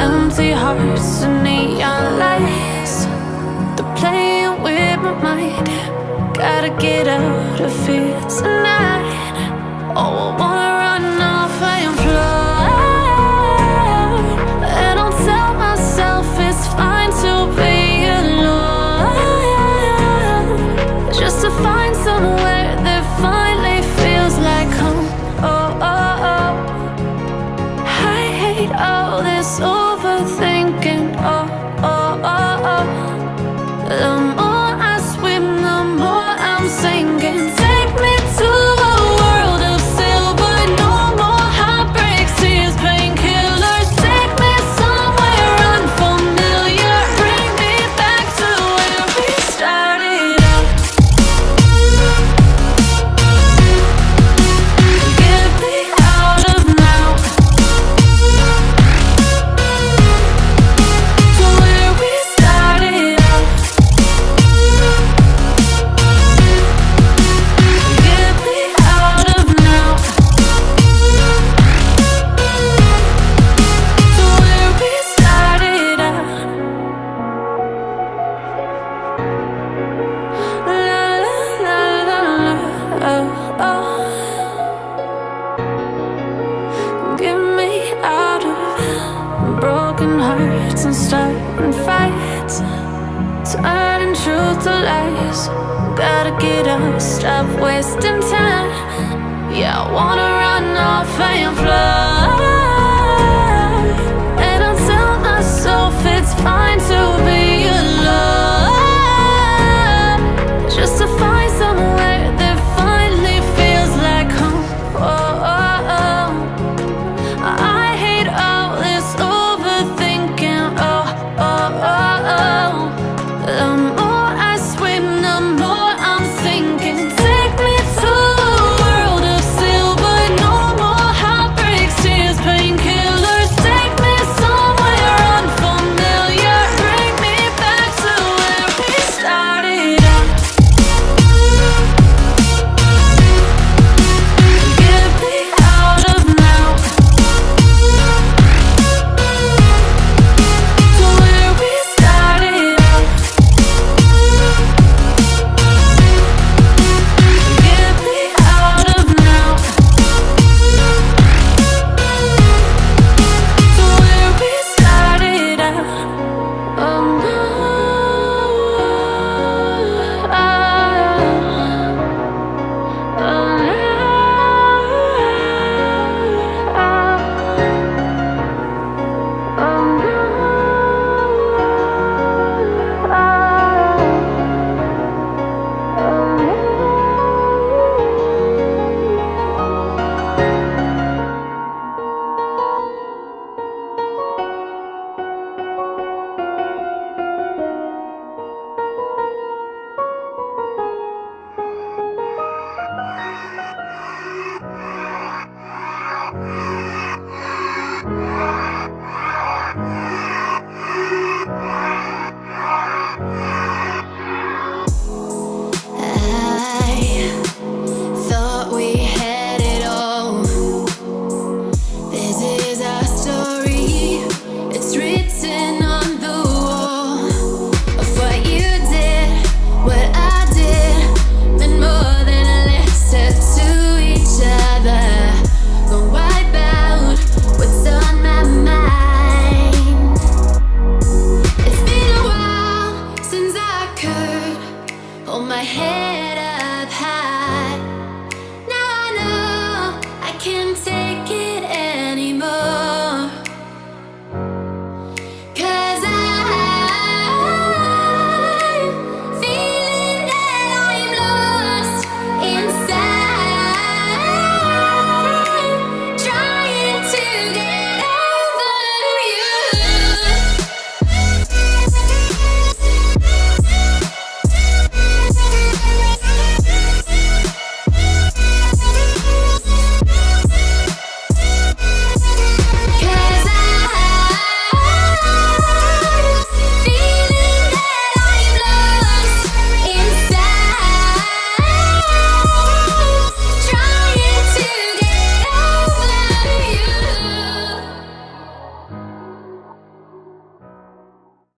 Empty hearts and neon lights, they're playing with my mind. Gotta get out of here tonight. Oh, I wanna run off and fly, and I'll tell myself it's fine to be alone, just to find somewhere that finally feels like home. Oh, oh, oh. I hate all this overthinking. Oh, oh, oh, oh. The more I swim, the more I'm sinking. Take me to a world of silver. No more heartbreaks, tears, painkillers. Take me somewhere unfamiliar. Bring me back to where we started out. Get me out of now, to where we started out. Get me out of now, to where we started out. La la la la la, oh, oh. Get me out of broken hearts and starting fights, turning truth to lies. Gotta get up, stop wasting time. Yeah, I wanna run off and fly.